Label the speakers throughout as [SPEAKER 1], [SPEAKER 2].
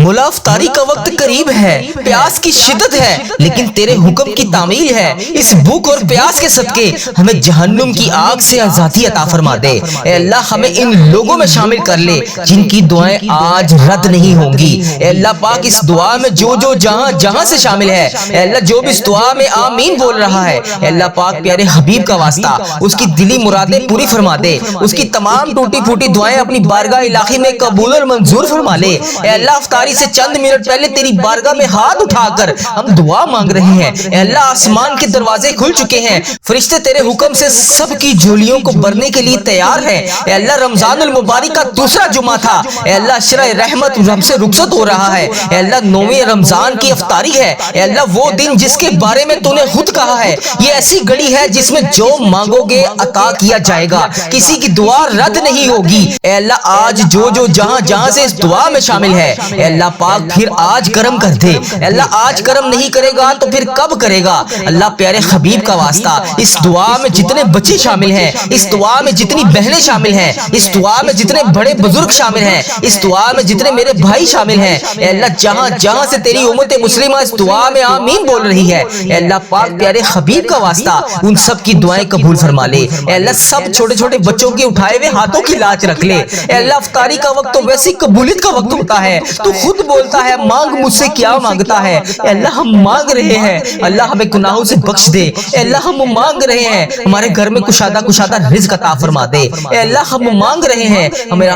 [SPEAKER 1] مولا افطاری کا وقت قریب ہے، پیاس کی شدت ہے، لیکن تیرے حکم کی تعمیل ہے۔ اس بھوک اور پیاس کے صدقے ہمیں جہنم کی آگ سے آزادی عطا فرما دے۔ اے اللہ ہمیں ان لوگوں میں شامل کر لے جن کی دعائیں آج رد نہیں ہوں گی۔ اے اللہ پاک اس دعا میں جو جہاں سے شامل ہے، اے اللہ جو بھی اس دعا میں آمین بول رہا ہے، اے اللہ پاک پیارے حبیب کا واسطہ اس کی دلی مرادیں پوری فرما دے، اس کی تمام ٹوٹی پھوٹی دعائیں اپنی بارگاہ الہی میں قبول اور منظور فرما لے۔ اے اللہ افطاری سے چند منٹ پہلے تیری بارگاہ میں ہاتھ اٹھا کر ہم دعا مانگ رہے ہیں۔ اے اللہ آسمان کے دروازے کھل چکے ہیں، فرشتے تیرے حکم سے سب کی جھولیوں کو بھرنے کے لیے تیار ہیں۔ اے اللہ رمضان المبارک کا دوسرا جمعہ تھا، اے اللہ عشرہ رحمت ہم سے رخصت ہو رہا ہے۔ اے اللہ 9ویں رمضان کی افطاری ہے، اے اللہ وہ دن جس کے بارے میں تو نے خود کہا ہے یہ ایسی گھڑی ہے جس میں جو مانگو گے عطا کیا جائے گا، کسی کی دعا رد نہیں ہوگی۔ اے اللہ آج جو جہاں سے اس دعا میں شامل ہے، اے اللہ پاک پھر آج کرم کر دے۔ اے اللہ آج کرم نہیں کرے گا تو پھر کب کرے گا؟ اللہ پیارے حبیب کا واسطہ اس دعا میں جتنے بچے شامل ہیں، اس دعا میں جتنی بہنیں شامل ہیں، اس دعا میں جتنے بڑے بزرگ شامل ہیں، اس دعا میں جتنے میرے بھائی شامل ہیں، اے اللہ جہاں سے تیری امت مسلمہ اس دعا میں آمین بول رہی ہے، اے اللہ پاک پیارے حبیب کا واسطہ ان سب کی دعائیں قبول فرما لے۔ اے اللہ سب چھوٹے چھوٹے بچوں کے اٹھائے ہوئے ہاتھوں کی لاج رکھ لے۔ اے اللہ افطاری کا وقت تو ویسی قبولیت کا وقت ہوتا ہے، تو خود بولتا ہے مانگ مجھ سے کیا مانگتا ہے۔ اے اللہ ہم مانگ رہے ہیں، اللہ ہمیں گناہوں سے بخش دے۔ اے اللہ ہم مانگ رہے ہیں ہمارے گھر میں کشادہ رزق عطا فرما دے۔ اے اللہ ہم مانگ رہے ہیں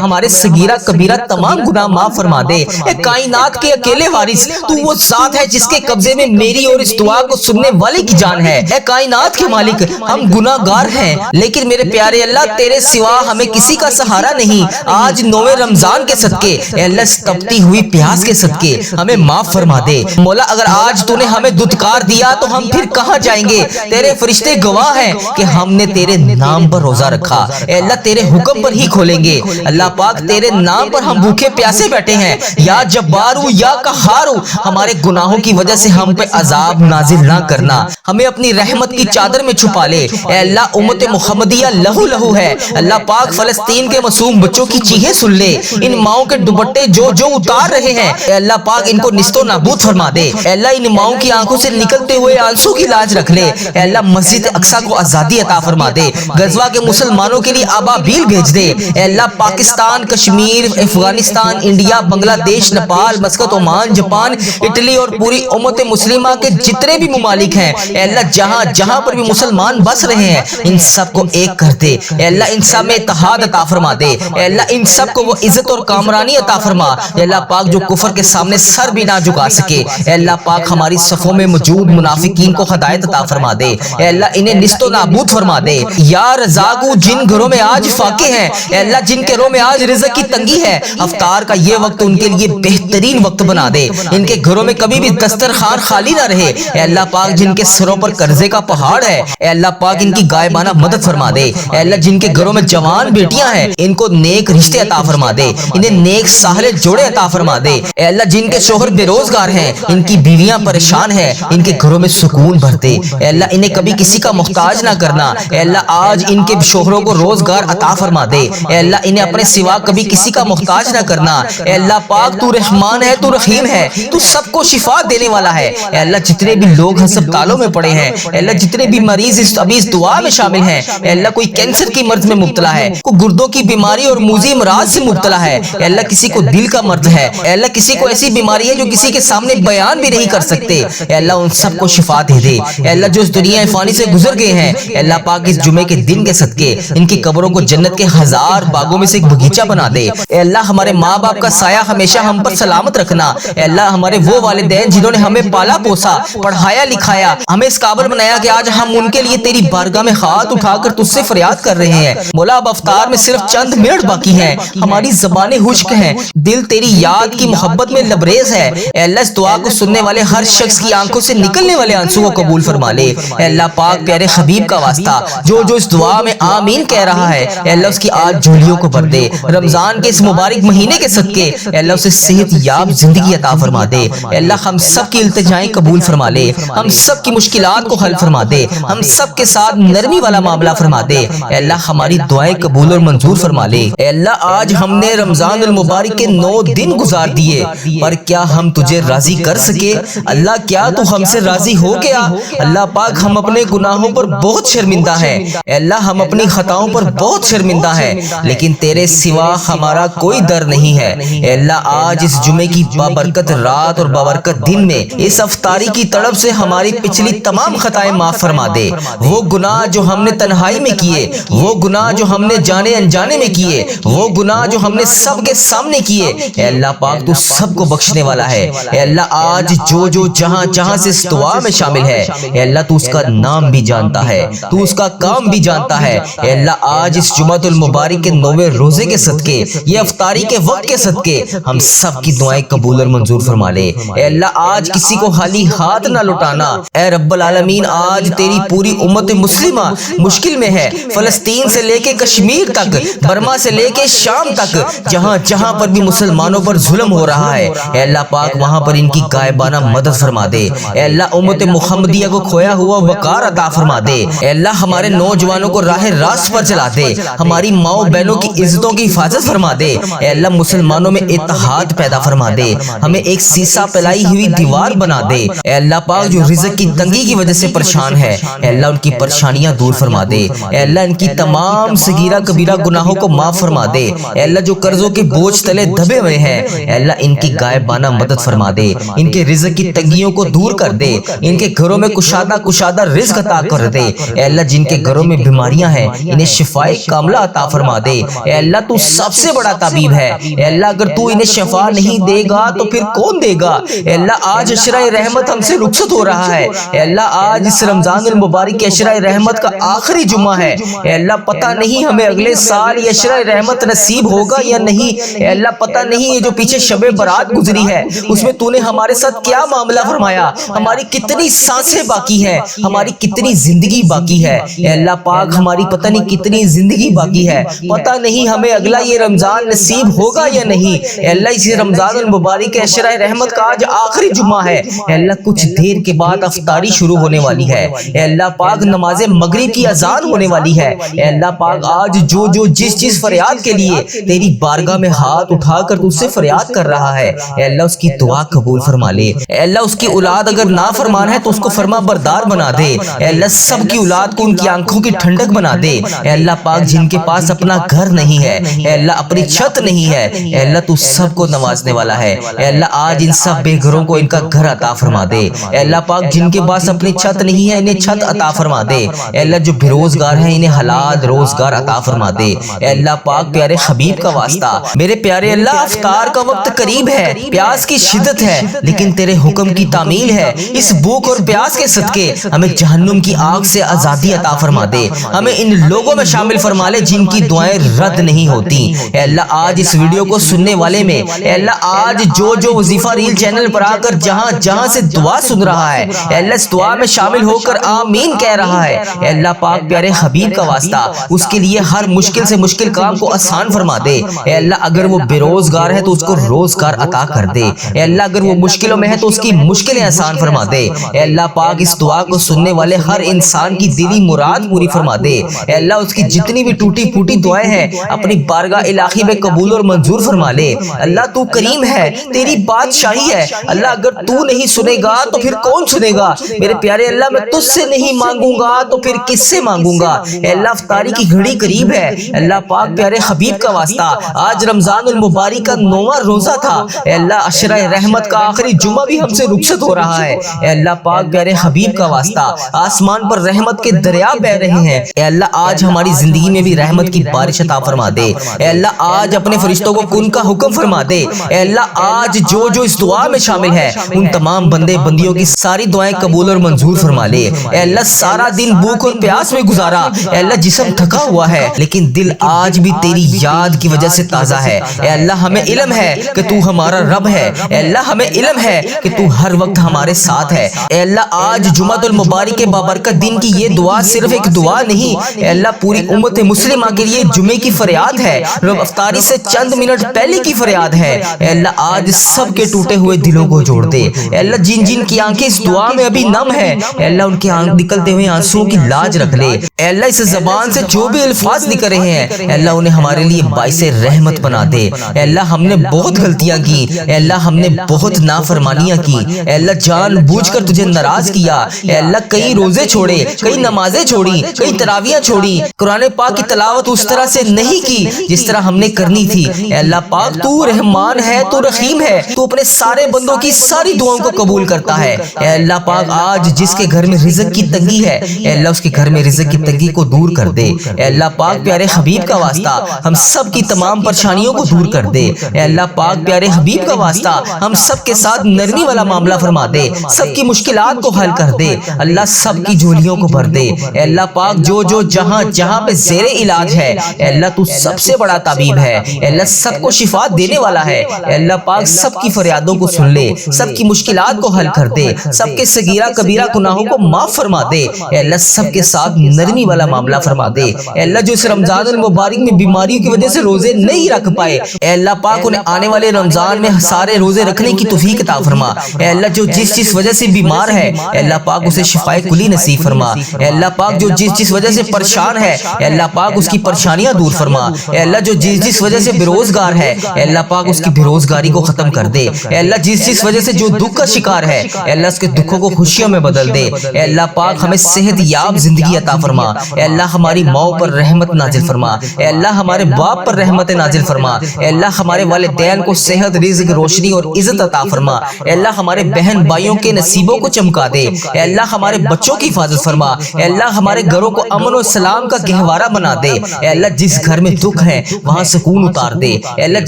[SPEAKER 1] ہمارے صغیرہ کبیرہ تمام گناہ معاف فرما دے۔ اے کائنات کے اکیلے وارث تو وہ ذات ہے جس کے قبضے میں میری اور اس دعا کو سننے والے کی جان ہے۔ اے کائنات کے مالک ہم گناہ گار ہیں، لیکن میرے پیارے اللہ تیرے سوا ہمیں کسی کا سہارا نہیں۔ آج 9ویں رمضان کے صدقے اے اللہ اس تپتی ہوئی پیاس کے صدقے ہمیں معاف فرما دے۔ مولا اگر آج تو نے ہمیں دھتکار دیا تو ہم پھر کہاں جائیں گے؟ تیرے فرشتے گواہ ہیں کہ ہم نے تیرے نام پر روزہ رکھا، اے اللہ تیرے حکم پر ہی کھولیں گے۔ اللہ پاک تیرے نام پر ہم بھوکے پیاسے بیٹھے ہیں، یا جبارو یا قہارو ہمارے گناہوں کی وجہ سے ہم پہ عذاب نازل نہ کرنا، ہمیں اپنی رحمت کی چادر میں چھپا لے۔ اے اللہ امت محمدیہ لہو لہو ہے، اللہ پاک فلسطین کے معصوم بچوں کی چیخیں سن لے، ان ماؤں کے دوپٹے جو اتار رہے ہیں، اے اللہ پاک ان کو نیست و نابود فرما دے۔ اے اللہ ان ماؤں کی آنکھوں سے نکلتے ہوئے آنسو کی لاج رکھ لے۔ اے اللہ مسجد اقصی کو آزادی عطا فرما دے، غزوہ کے مسلمانوں کے لیے ابابیل بھیج دے۔ اے اللہ پاکستان، کشمیر، افغانستان، انڈیا، بنگلہ دیش، Nepal, Muscat, Oman, Japan, Italy اور پوری امت مسلمہ کے جتنے بھی ممالک ہیں، اے اللہ جہاں پر بھی مسلمان بس رہے ہیں ان سب کو ایک کر دے۔ اے اللہ ان سب میں اتحاد عطا فرما دے۔ اے اللہ ان سب کو وہ عزت اور کامرانی عطا فرما۔ اے اللہ پاک جو کفر کے سامنے سر بھی نہ جھکا سکے، اے اللہ پاک ہماری صفوں میں موجود منافقین کو ہدایت عطا فرما دے۔ اے اللہ انہیں نیست و نابود فرما دے۔ یا رزاقو جن گھروں میں آج فاقے ہیں، اے اللہ جن کے گھروں میں آج رزق کی تنگی ہے، افطار کا یہ وقت ان کے لیے بہترین وقت بنا دے۔ ان کے گھروں میں کبھی بھی دسترخوان خالی نہ رہے۔ اے اللہ پاک جن کے سروں پر قرضے کا پہاڑ ہے، اے اللہ پاک ان کی غائبانہ مدد فرما دے۔ اے اللہ جن کے گھروں میں جوان بیٹیاں ہیں ان کو نیک رشتے عطا فرما دے، انہیں نیک سالے جوڑے عطا فرما دے۔ اے اللہ جن کے شوہر بے روزگار ہیں، ان کی بیویاں پریشان ہیں، ان کے گھروں میں سکون بھر دے۔ اے اللہ انہیں کبھی کسی کا محتاج نہ کرنا۔ اے اللہ آج ان کے شوہروں کو روزگار عطا فرما دے۔ اے اللہ انہیں اپنے سوا کبھی کسی کا محتاج نہ کرنا۔ اے اللہ پاک تو رحمان ہے، تو رحیم ہے، تو سب کو شفا دینے والا ہے۔ اے اللہ جتنے بھی لوگ ہسپتالوں میں پڑے ہیں، اے اللہ جتنے بھی مریض ابھی اس دعا میں شامل ہیں، اے اللہ کوئی کینسر کی مرض میں مبتلا ہے، کوئی گردوں کی بیماری اور موذی امراض سے مبتلا ہے، اے اللہ کسی کو دل کا مرض ہے، اے اللہ کسی کو ایسی بیماری ہے جو کسی کے سامنے بیان بھی نہیں کر سکتے، اے اللہ ان سب کو شفا دے دے۔ اے اللہ جو اس دنیا فانی سے گزر گئے ہیں، اے اللہ پاک اس جمعے کے دن کے صدقے ان کی قبروں کو جنت کے 1000 باغوں میں سے ایک بغیچہ بنا دے۔ اے اللہ ہمارے ماں باپ کا سایہ ہمیشہ ہم پر سلامت رکھنا۔ اے اللہ ہمارے وہ والدین جنہوں نے ہمیں پالا پوسا، پڑھایا لکھایا، ہمیں اس قابل بنایا کہ آج ہم ان کے لیے تیری بارگاہ میں ہاتھ اٹھا کر تجھ سے فریاد کر رہے ہیں۔ مولا اب افطار میں صرف چند منٹ باقی ہیں، ہماری زبانیں خشک ہیں، دل تیری یاد کی محبت میں لبریز ہے۔ اے اللہ اس دعا کو سننے والے ہر شخص کی آنکھوں سے نکلنے والے آنسو کو قبول فرما لے۔ اے اللہ پاک پیارے حبیب کا واسطہ جو اس دعا میں آمین کہہ رہا ہے، اے اللہ اس کی آج جھولیوں کو بھر دے۔ رمضان کے اس مبارک مہینے کے صدقے اے اللہ اسے صحت یاب زندگی عطا فرما دے۔ اے اللہ ہم سب کی التجائیں قبول فرما لے، ہم سب کی مشکل مشکلات کو حل فرما دے، ہم سب کے ساتھ نرمی والا معاملہ فرما دے۔ اے اللہ ہماری دعائیں قبول اور منظور فرما لے۔ اے اللہ آج ہم نے رمضان المبارک کے 9 دن گزار دیے، پر کیا ہم تجھے راضی کر سکے؟ اللہ کیا تو ہم سے راضی ہو گیا؟ اللہ پاک ہم اپنے گناہوں پر بہت شرمندہ ہیں، اے اللہ ہم اپنی خطاؤں پر بہت شرمندہ ہیں، لیکن تیرے سوا ہمارا کوئی در نہیں ہے۔ اے اللہ آج اس جمعے کی بابرکت رات اور بابرکت دن میں اس افطاری کی طرف سے ہماری پچھلی تمام خطائیں معاف فرما دے۔ وہ گناہ جو ہم نے تنہائی میں کیے، وہ گناہ جو ہم نے جانے انجانے میں کیے، وہ گناہ جو ہم نے سب کے سامنے کیے، اے اللہ پاک تو سب کو بخشنے والا ہے۔ اے اللہ آج جو جہاں جہاں سے اس دعا میں شامل ہے، اے اللہ تو اس کا نام بھی جانتا ہے، تو اس کا کام بھی جانتا ہے۔ اے اللہ آج اس جمعۃ المبارک کے 9ویں روزے کے صدقے، یہ افطاری کے وقت کے صدقے ہم سب کی دعائیں قبول اور منظور فرما لے۔ اے اللہ آج کسی کو خالی ہاتھ نہ لوٹانا۔ اے رب العالمین آج تیری پوری امت مسلمہ مشکل میں ہے، فلسطین سے لے کے کشمیر تک، برما سے لے کے شام تک، جہاں جہاں پر بھی مسلمانوں پر ظلم ہو رہا ہے، اے اللہ پاک وہاں پر ان کی غائبانہ مدد فرما دے۔ اے اللہ امت محمدیہ کو کھویا ہوا وقار عطا فرما دے۔ اے اللہ ہمارے نوجوانوں کو راہ راست پر چلا دے، ہماری ماؤں بہنوں کی عزتوں کی حفاظت فرما دے۔ اے اللہ مسلمانوں میں اتحاد پیدا فرما دے، ہمیں ایک سیسا پلائی ہوئی دیوار بنا دے۔ اے اللہ پاک جو رزق کی تنگی کی وجہ سے پریشان ہے، اے اللہ ان کی پریشانیاں دور فرما دے۔ اے اللہ ان کی تمام صغیرہ کبیرہ گناہوں کو معاف فرما دے۔ اے اللہ جو قرضوں کے بوجھ تلے دبے ہوئے ہیں، اے اللہ ان کی غائبانہ مدد فرما دے، ان کے رزق کی تنگیوں کو دور کر دے، ان کے گھروں میں کشادہ رزق عطا کر دے۔ اے اللہ جن کے گھروں میں بیماریاں ہیں انہیں شفائے کاملہ عطا فرما دے۔ اے اللہ تو سب سے بڑا طبیب ہے، اے اللہ اگر تو انہیں شفا نہیں دے گا تو پھر کون دے گا؟ اے اللہ آج عشرہ رحمت ہم سے رخصت ہو رہا ہے، اے اللہ آج اس رمضان المبارک کے عشرہ رحمت کا آخری جمعہ ہے، اے اللہ پتہ نہیں ہمیں اگلے سال یہ عشرہ رحمت نصیب ہوگا یا نہیں، اے اللہ پتہ نہیں یہ جو پیچھے شب برات گزری ہے اس میں تو نے ہمارے ساتھ کیا معاملہ فرمایا، ہماری کتنی سانسیں باقی ہیں، ہماری کتنی زندگی باقی ہے، اے اللہ پاک ہماری پتہ نہیں کتنی زندگی باقی ہے، پتہ نہیں ہمیں اگلا یہ رمضان نصیب ہوگا یا نہیں۔ اے اللہ اسی رمضان المبارک کے عشرہ رحمت کا آج آخری جمعہ ہے، اے اللہ کچھ دیر کے بعد افطاری شروع ہونے والی ہے، اے اللہ پاک نماز مغرب کی اذان ہونے والی ہے، اے اللہ پاک آج جو جس فریاد کے لیے تیری بارگاہ میں ہاتھ اٹھا کر تجھ سے فریاد کر رہا ہے، اے اللہ اس کی دعا قبول فرما لے۔ اے اللہ اس کی اولاد اگر نافرمان ہے تو اس کو فرما بردار بنا دے، اے اللہ سب کی اولاد کو ان کی آنکھوں کی ٹھنڈک بنا دے۔ اے اللہ پاک جن کے پاس اپنا گھر نہیں ہے، اے اللہ اپنی چھت نہیں ہے، اے اللہ تو سب کو نوازنے والا ہے، اے اللہ آج ان سب بے گھروں کو ان کا گھر عطا فرما دے۔ اے اللہ پاک جن کے پاس اپنی چھت نہیں ہے انہیں چھت عطا فرما دے، اے اللہ جو بے روزگار ہیں انہیں حلال روزگار عطا فرما دے۔ اے اللہ پاک پیارے حبیب کا واسطہ، میرے پیارے اللہ افطار کا وقت قریب ہے، پیاس کی شدت ہے لیکن تیرے حکم کی تعمیل ہے، اس بھوک اور پیاس کے صدقے ہمیں جہنم کی آگ سے آزادی عطا فرما دے، ہمیں ان لوگوں میں شامل فرما لے جن کی دعائیں رد نہیں ہوتی۔ اے اللہ آج اس ویڈیو کو سننے والے میں، اے اللہ آج جو وظیفہ ریل چینل پر آ کر جہاں سے دعا سن رہا ہے، اے اللہ اس دعا میں شامل ہو کر آمین کہہ رہا ہے، اے اللہ پاک پیارے حبیب کا واسطہ اس کے لیے ہر مشکل سے مشکل کام کو آسان فرما دے۔ اے اللہ اگر وہ بے روزگار ہے تو اس کو روزگار عطا کر دے، اے اللہ اگر وہ مشکلوں میں ہے تو اس کی مشکلیں آسان فرما دے۔ اے اللہ پاک اس دعا کو سننے والے ہر انسان کی دلی مراد پوری فرما دے، اے اللہ اس کی جتنی بھی ٹوٹی پھوٹی دعائیں ہیں اپنی بارگاہ الہی میں قبول اور منظور فرما لے۔ اللہ تو کریم ہے، تیری بادشاہی ہے، اللہ اگر تو نہیں سنے گا تو پھر کون سنے گا؟ میرے پیارے اللہ میں تجھ سے نہیں مانگوں گا تو پھر کس سے مانگوں گا؟ اے اللہ افطاری کی گھڑی قریب ہے، اللہ پاک پیارے حبیب کا واسطہ آج رمضان المبارک کا 9واں روزہ تھا، اے اللہ عشرہ رحمت کا آخری جمعہ بھی ہم سے رخصت ہو رہا ہے، اے اللہ پاک پیارے حبیب کا واسطہ آسمان پر رحمت کے دریا بہ رہے ہیں، اے اللہ آج ہماری زندگی میں بھی رحمت کی بارش عطا فرما دے، اے اللہ آج اپنے فرشتوں کو کن کا حکم فرما دے، اے اللہ آج جو اس دعا میں شامل ہے ان تمام بندے بندیوں کی ساری دعائیں قبول اور منظور فرما لے۔ اے اللہ سارا دن بھوک اور پیاس میں گزارا، اے اللہ جسم تھکا ہوا ہے لیکن دل آج بھی تیری یاد کی وجہ سے تازہ ہے، اے اللہ ہمیں علم ہے کہ تو ہمارا رب ہے، اے اللہ ہمیں علم ہے کہ تو ہر وقت ہمارے ساتھ ہے، اے اللہ آج جمعۃ المبارک کے بابرکت دن کی یہ دعا صرف ایک دعا نہیں، اے اللہ پوری امت مسلمہ کے لیے جمعے کی فریاد ہے، رب افطاری سے چند منٹ پہلے کی فریاد ہے، اے اللہ آج سب کے ٹوٹے ہوئے دلوں کو جوڑ دے، اے اللہ جن کی آنکھیں اس دعا میں ابھی نہ نم ہے، اے اللہ ان کے نکلتے ہوئے آنسوؤں کی لاج رکھ لے۔ اے اللہ اس زبان سے جو بھی الفاظ نکل رہے ہیں اے اللہ انہیں ہمارے لیے باعث رحمت بنا دے۔ اے اللہ ہم نے بہت غلطیاں کی، اے اللہ ہم نے بہت نافرمانیاں کی، اے اللہ جان بوجھ کر تجھے ناراض کیا، اے اللہ کئی روزے چھوڑے، کئی نمازیں چھوڑی، کئی تراویحیں چھوڑی، قرآن پاک کی تلاوت اس طرح سے نہیں کی جس طرح ہم نے کرنی تھی۔ اے اللہ پاک تو رحمان ہے، تو رحیم ہے، تو اپنے سارے بندوں کی ساری دعاؤں کو قبول کرتا ہے۔ اے اللہ پاک آج جس کے گھر میں رزق کی تنگی ہے اے اللہ اس کے گھر میں رزق کی تنگی کو دور کر دے۔ اے اللہ پاک پیارے حبیب کا واسطہ ہم سب کی تمام پریشانیوں کو دور کر دے۔ اے اللہ پاک پیارے حبیب کا واسطہ ہم سب کے ساتھ نرمی والا معاملہ فرما دے، سب کی مشکلات کو حل کر دے، اللہ سب کی جھولیوں کو بھر دے۔ اے اللہ پاک جو جہاں جہاں پہ زیر علاج ہے اے اللہ تو سب سے بڑا طبیب ہے، اے اللہ سب کو شفا دینے والا ہے۔ اے اللہ پاک سب کی فریادوں کو سن لے، سب کی مشکلات کو حل کر دے، سب کے صغیرہ کبیرہ گناہوں کو معاف فرما دے۔ اے اللہ سب کے ساتھ نرمی والا معاملہ فرما دے۔ اے اللہ جو اس رمضان المبارک میں بیماریوں کی وجہ سے روزے نہیں رکھ پائے اے اللہ پاک انہیں آنے والے رمضان میں سارے روزے رکھنے کی توفیق عطا فرما۔ اے اللہ جو جس وجہ سے بیمار ہے اے اللہ پاک اسے شفائے کلی نصیب فرما۔ اے اللہ پاک جو جس وجہ سے پریشان ہے اے اللہ پاک اس کی پریشانیاں دور فرما۔ اے اللہ جو جس وجہ سے بے روزگار ہے اے اللہ پاک اس کی بے روزگاری کو ختم کر دے۔ اے اللہ جس وجہ سے جو دکھ کا شکار ہے اے اللہ اس کے دکھوں کو خوشیوں میں بدل دے۔ اے اللہ پاک ہمیں صحت یاب زندگی عطا فرما۔ اے اللہ ہماری ماں پر رحمت نازل فرما۔ اے اللہ ہمارے باپ پر رحمت نازل فرما۔ اے اللہ ہمارے والدین کو صحت، رزق، روشنی اور عزت عطا فرما۔ اے اللہ ہمارے بہن بھائیوں کے نصیبوں کو چمکا دے۔ اے اللہ ہمارے بچوں کی حفاظت فرما۔ اے اللہ ہمارے گھروں کو امن و سلام کا گہوارہ بنا دے۔ اے اللہ جس گھر میں دکھ ہے وہاں سکون اتار دے۔ اے اللہ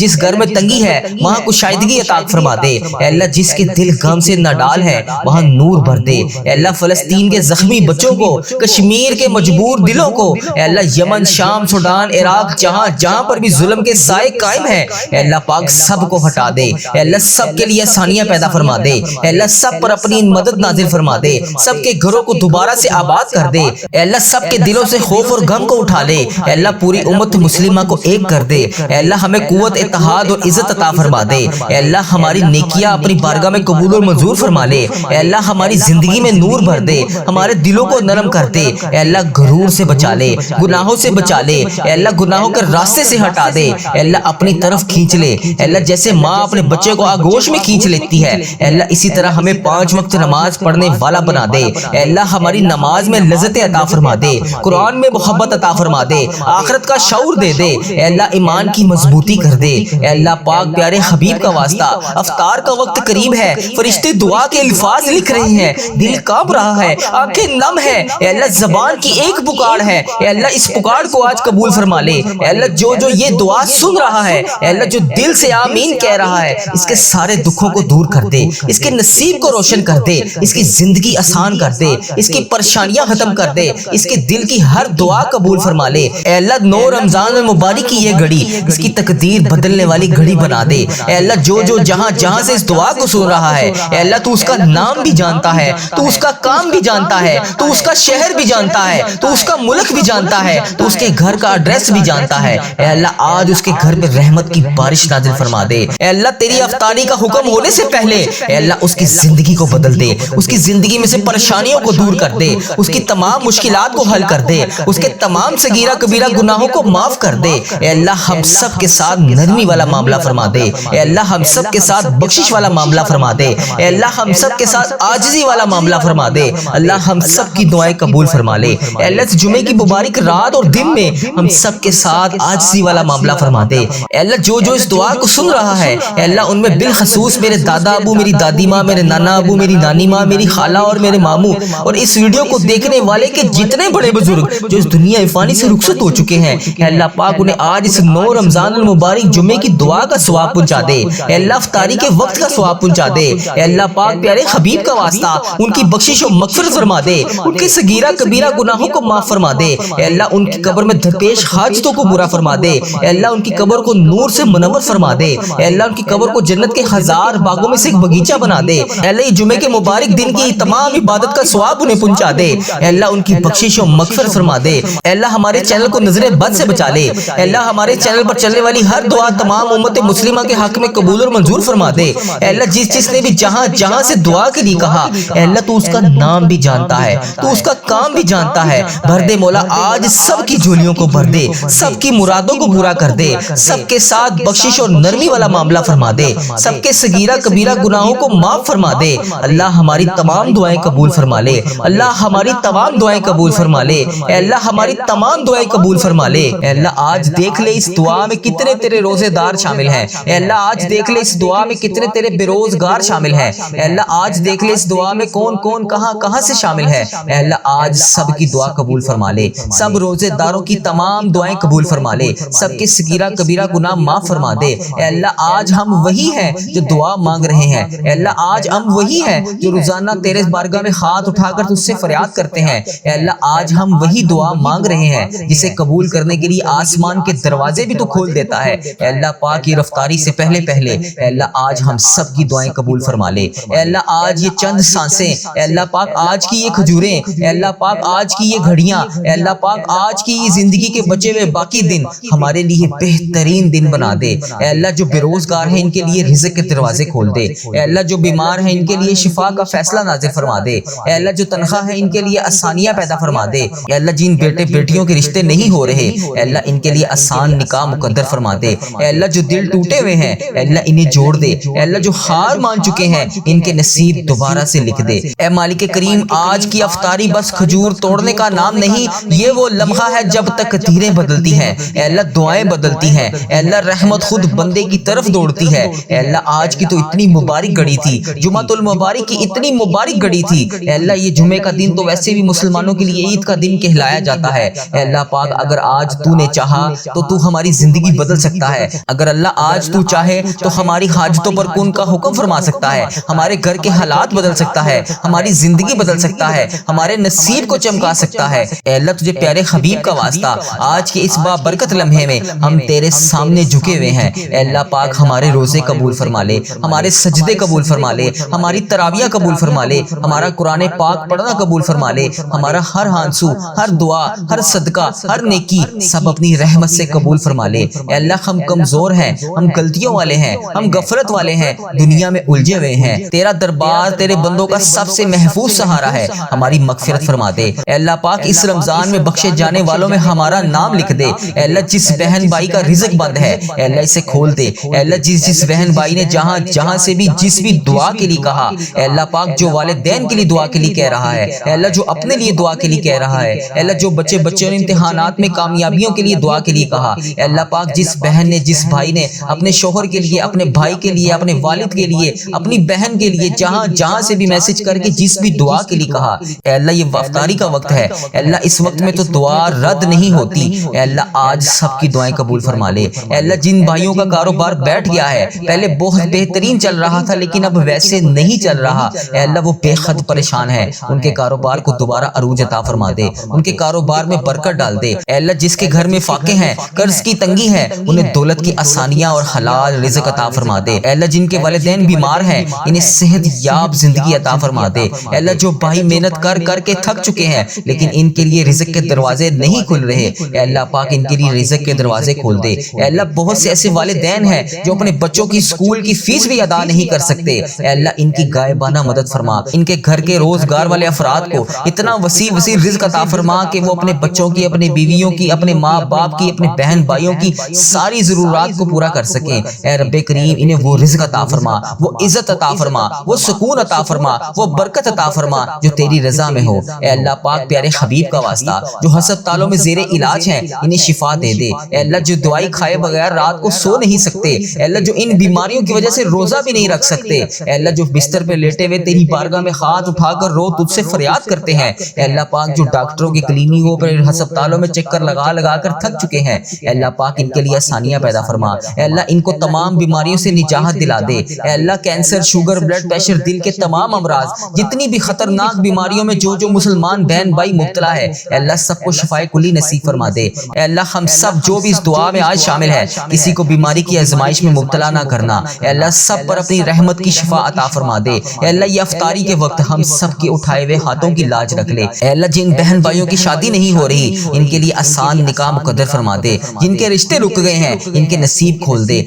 [SPEAKER 1] جس گھر میں تنگی ہے وہاں کشائیدگی عطا فرما دے۔ اے اللہ جس کے دل غم سے نڈال ہے وہاں نور بھر دے۔ اے اللہ فلسطین کے زخمی بچوں کو، کشمیر کے مجبور دلوں کو، اے اللہ یمن، شام، سوڈان، عراق جہاں پر بھی ظلم کے سائے قائم ہیں اے اللہ پاک سب کو ہٹا دے۔ اے اللہ سب کے لیے آسانیاں پیدا فرما دے۔ اے اللہ سب پر اپنی مدد نازل فرما دے، سب کے گھروں کو دوبارہ سے آباد کر دے۔ اے اللہ سب کے دلوں سے خوف اور غم کو اٹھا لے۔ اے اللہ پوری امت مسلمہ کو ایک کر دے۔ اے اللہ ہمیں قوت، اتحاد اور عزت عطا فرما دے۔ اے اللہ ہماری نیکیاں اپنی بارگاہ میں قبول اور منظور فرما لے۔ اے اللہ ہماری زندگی میں نور بھر دے، ہمارے دلوں کو نرم کر دے۔ اے اللہ غرور سے بچا لے، گناہوں سے بچا لے۔ اے اللہ گناہوں کے راستے سے ہٹا دے۔ اے اللہ اپنی طرف کھینچ لے۔ اے اللہ جیسے ماں اپنے بچے کو آغوش میں کھینچ لیتی ہے اے اللہ اسی طرح ہمیں 5 وقت نماز پڑھنے والا بنا دے۔ اے اللہ ہماری نماز میں لذت عطا فرما دے، قرآن میں محبت عطا فرما دے، آخرت کا شعور دے دے۔ اے اللہ ایمان کی مضبوطی کر دے۔ اے اللہ پاک پیارے حبیب کا واسطہ افطار کا وقت قریب ہے، فرشتے دعا کے الفاظ لکھ رہے ہیں، دل کانپ رہا ہے، آنکھیں نم ہے۔ اے اللہ زبان کی ایک پکار ہے، اے اللہ اس پکار کو آج قبول فرما لے۔ اے اللہ جو یہ دعا سن رہا ہے اے اللہ جو دل سے آمین کہہ رہا ہے اس کے سارے دکھوں کو دور کر دے، اس کے نصیب کو روشن کر دے، اس کی زندگی آسان کر دے، اس کی پریشانیاں ختم کر دے، اس کے دل کی ہر دعا قبول فرما لے۔ اے اللہ 9 رمضان المبارک کی یہ گھڑی اس کی تقدیر بدلنے والی گھڑی بنا دے۔ اے اللہ جو جہاں سے اس دعا کو سن رہا ہے اے اللہ تو اس کا نام بھی جانتا ہے، تو اس کا کام بھی جانتا ہے، تو اس کا شہر بھی جانتا ہے، تو اس کا ملک بھی جانتا ہے، تو اس کے گھر کا ایڈریس بھی جانتا ہے۔ اے اللہ آج اس کے گھر پہ رحمت کی بارش نازل فرما دے۔ اے اللہ تیری افطاری کا حکم ہونے سے پہلے اے اللہ اس کی زندگی کو بدل دے، اس کی زندگی میں سے پریشانیوں کو دور کر دے، اس کی تمام مشکلات کو حل کر دے، اس کے تمام صغیرہ کبیرہ گناہوں کو معاف کر دے۔ اے اللہ ہم سب کے ساتھ نرمی والا معاملہ فرما دے۔ اے اللہ ہم سب کے ساتھ بخشش والا معاملہ فرما دے۔ اے اللہ ہم سب کے ساتھ عاجزی والا معاملہ فرما دے۔ اللہ ہم سب کی دعائیں قبول فرما لے۔ اے اللہ اس جمعے کی مبارک رات اور دن میں ہم سب کے ساتھ عاجزی والا معاملہ فرما دے۔ اے اللہ جو اس دعا کو سن رہا ہے اے اللہ ان میں بالخصوص میرے دادا ابو، میری دادی ماں، میرے نانا ابو، میری نانی ماں، میری خالہ اور میرے ماموں اور اس ویڈیو کو دیکھنے والے کے جتنے بڑے بزرگ جو اس دنیا فانی سے رخصت ہو چکے ہیں اے اللہ پاک انہیں آج اس 9 رمضان المبارک جمعے کی دعا کا ثواب پہنچا دے۔ اے اللہ افطاری کے وقت کا ثواب پہنچا دے۔ اے اللہ پاک پیارے حبیب کا واسطہ ان کی بخشش و مغفرت فرما دے، ان کے صغیرہ کبیرہ گناہوں کو معاف فرما دے۔ اے اللہ ان کی قبر میں درپیش حاجتوں کو پورا فرما دے۔ اے اللہ ان کی قبر کو نور سے منور فرما دے۔ اے اللہ ان کی قبر کو جنت کے 1000 باغوں میں سے ایک باغیچہ بنا دے۔ اے اللہ یہ جمعے کے مبارک دن کی تمام عبادت کا ثواب انہیں پہنچا دے۔ اے اللہ ان کی بخشش و مغفرت فرما دے۔ اے اللہ ہمارے چینل کو نظر بد سے بچا لے۔ اے اللہ ہمارے چینل پر چلنے والی ہر دعا تمام امت مسلمہ کے حق میں قبول اور منظور فرما دے۔ اے اللہ جس نے بھی جہاں سے دعا کے لیے کہا اے اللہ تو اس کا نام بھی جانتا ہے، تو اس کا کام بھی جانتا ہے۔ بھر دے مولا آج سب کی جھولیوں کو بھر دے، سب کی مرادوں کو پورا کر دے، سب کے ساتھ بخشش اور نرمی والا معاملہ فرما دے، سب کے صغیرہ کبیرہ گناہوں کو معاف فرما دے۔ اللہ ہماری تمام دعائیں قبول فرما لے، اللہ ہماری تمام دعائیں قبول فرما لے، اے اللہ ہماری تمام دعائیں قبول فرما لے۔ اے اللہ آج دیکھ لے اس دعا میں کتنے تیرے روزے دار شامل ہیں، اے اللہ آج دیکھ لے اس دعا میں کتنے تیرے بے روزگار شامل ہیں، اے اللہ آج دیکھ لے اس دعا میں کون کون کہاں کہاں سے شامل ہے، اے اللہ آج سب کی دعا قبول فرما لے، سب روزے داروں کی تمام دعائیں قبول فرما لے، سب کے صغیرہ کبیرہ گناہ معاف فرما دے۔ اے اللہ آج ہم وہی ہیں جو دعا مانگ رہے ہیں، اے اللہ آج ہم وہی ہیں جو روزانہ تیرے بارگاہ میں ہاتھ اٹھا کر تجھ سے فریاد کرتے ہیں، اے اللہ آج ہم وہی دعا مانگ رہے ہیں جسے قبول کرنے کے لیے آسمان کے دروازے بھی تو کھول دیتا ہے۔ اے اللہ پاک یہ رفتاری سے پہلے اے اللہ آج ہم سب کی دعائیں قبول فرما لے۔ اے اللہ آج یہ چند سانسیں، اے اللہ پاک آج کی یہ کھجوریں، اے اللہ پاک آج کی یہ گھڑیاں، اے اللہ پاک آج کی یہ زندگی کے بچے ہوئے باقی دن ہمارے لیے بہترین دن بنا دے۔ اے اللہ جو بے روزگار ہیں ان کے لیے رزق کے دروازے کھول دے، اے اللہ جو بیمار ہیں ان کے لیے شفا کا فیصلہ نازل فرما دے، اے اللہ جو تنخواہ ہے ان کے لیے آسانیاں پیدا فرما دے، اے اللہ جن بیٹے بیٹیوں کے رشتے نہیں ہو رہے اے اللہ ان کے لیے آسان نکاح مقدر فرما دے، اے اللہ جو دل ٹوٹے ہوئے ہیں اے اللہ انہیں جوڑ دے، اے اللہ جو ہار مان چکے ہیں ان کے نصیب دوبارہ سے لکھ دے۔ اے مالک کریم آج کی افطاری بس کھجور توڑنے کا نام نہیں، یہ وہ لمحہ ہے جب تک تقدیریں بدلتی ہیں، اے اللہ دعائیں بدلتی ہیں، اے اللہ رحمت خود بندے کی طرف دوڑتی ہے۔ اے اللہ آج کی تو اتنی مبارک گھڑی تھی، جمعۃ المبارک کی اتنی مبارک گھڑی تھی، اے اللہ یہ جمعے کا دن تو ویسے بھی مسلمانوں کے لیے عید کا دن کہلایا جاتا ہے۔ اے اللہ پاک اگر آج تو نے چاہا تو تو ہماری زندگی بدل سکتا ہے، اگر اللہ آج تو چاہے تو ہماری حاجتوں پر کن کا حکم فرما سکتا ہے، ہمارے گھر کے حالات بدل سکتا ہے، ہماری زندگی بدل سکتا ہے، ہمارے نصیب کو چمکا سکتا ہے۔ اے اللہ تجھے پیارے حبیب کا واسطہ آج کے اس بابرکت لمحے میں ہم تیرے سامنے جھکے ہوئے ہیں، اے اللہ پاک ہمارے روزے قبول فرما لے، ہمارے سجدے قبول فرما لے، ہماری تراویح قبول فرما لے، ہمارا قرآن پاک پڑھنا قبول فرما لے، ہمارا ہر آنسو، ہر دعا، ہر صدقہ، ہر نیکی سب اپنی رحمت سے قبول فرما لے۔ اے اللہ ہم کمزور ہیں، ہم غلطیوں والے ہیں، ہم غفلت والے ہیں، دنیا میں الجھے ہوئے ہیں، تیرا دربار تیرے بندوں کا سب سے محفوظ سہارا ہے، ہماری مغفرت فرما دے۔ اے اللہ پاک اس رمضان میں بخشے جانے والوں میں ہمارا نام لکھ دے۔ اے اللہ جس بہن بھائی کا رزق بند ہے اے اللہ اسے کھول دے، اے اللہ جس بہن بھائی نے جہاں سے بھی جس بھی دعا کے لیے کہا اے اللہ پاک جو والدین کے لیے دعا کے لیے کہہ رہا ہے، اے اللہ جو اپنے لیے دعا کے لیے کہہ رہا ہے، اے اللہ جو بچے اور امتحانات میں کامیابیوں کے لیے دعا کے لیے کہا، اے اللہ پاک جس بہن نے جس بھائی نے اپنے شوہر کے لیے، اپنے بھائی کے لیے، اپنے والد کے لیے، اپنی بہن کے لیے جہاں سے بھی میسج کر کے جس بھی دعا کے لیے کہا، اے اللہ یہ افطاری کا وقت ہے، اے اللہ اس وقت میں تو دعا رد نہیں ہوتی، اے اللہ آج سب کی دعائیں قبول فرما لے۔ اے اللہ جن بھائیوں کا کاروبار بیٹھ گیا ہے، پہلے بہت بہترین چل رہا تھا لیکن اب ویسے نہیں چل رہا، اے اللہ وہ بے حد پریشان ہے، ان کے کاروبار کو دوبارہ عروج عطا فرما دے، ان کے کاروبار میں برکت ڈال دے۔ اے اللہ جس کے گھر میں فاقے ہیں، قرض کی تنگی ہے، انہیں دولت کی آسانیاں اور حلال رزق عطا فرما دے۔ اے اللہ جن کے والدین بیمار ہیں انہیں صحت یاب زندگی عطا فرما دے۔ اے اللہ جو بھائی محنت کر کے تھک چکے ہیں لیکن ان کے لیے رزق کے دروازے نہیں کھل رہے، اے اللہ پاک ان کے لیے رزق کے دروازے کھول دے۔ اے اللہ بہت سے ایسے والدین ہیں جو اپنے بچوں کی اسکول کی فیس بھی ادا نہیں کر سکتے، اے اللہ ان کی غائبانہ مدد فرما، ان کے گھر کے روزگار والے افراد کو اتنا وسیع رزق عطا فرما کہ وہ اپنے بچوں کی، اپنے بیویوں کی، اپنے ماں باپ کی، اپنے بہن بھائیوں کی ساری ضرورات کو پورا کر سکیں۔ اے رب کریم انہیں وہ رزق عطا فرما، وہ عزت عطا فرما، وہ سکون عطا فرما، وہ برکت عطا فرما جو تیری رضا میں ہو۔ اے اللہ پاک پیارے حبیب کا واسطہ جو ہسپتالوں میں زیر علاج ہیں انہیں شفا دے دے۔ اے اللہ جو دوائی کھائے بغیر رات کو سو نہیں سکتے، اے اللہ جو ان بیماریوں کی وجہ سے روزہ بھی نہیں رکھ سکتے، اے اللہ جو بستر پہ لیٹے ہوئے تیری بارگاہ میں ہاتھ اٹھا کر رو تجھ سے فریاد کرتے ہیں، اے اللہ پاک جو ڈاکٹروں کی کلینکوں پر ہسپتالوں میں چکر لگا کر تھک چکے ہیں، اے اللہ پاک ان کے لیے آسانیاں پیدا فرما، اے اللہ ان کو تمام بیماریوں سے نجات دلا دے۔ اے اللہ کینسر، شوگر، بلڈ پریشر، دل کے تمام امراض، جتنی بھی خطرناک بیماریوں میں جو مسلمان بہن بھائی مبتلا ہے اے اللہ سب کو شفائے کلی نصیب فرما دے۔ اے اللہ ہم سب جو بھی اس دعا میں آج شامل ہے کسی کو بیماری کی آزمائش میں مبتلا نہ کرنا، اے اللہ سب پر اپنی رحمت کی شفا عطا فرما دے۔ اے اللہ یہ افطاری کے وقت ہم سب کے اٹھائے ہوئے ہاتھوں کی لاج رکھ لے۔ اے اللہ جن بہن بھائیوں کی شادی نہیں ہو رہی ان کے لیے آسان نکاح مقدر فرما دے، جن کے رشتے رک گئے ہیں ان کے نصیب کھول دے۔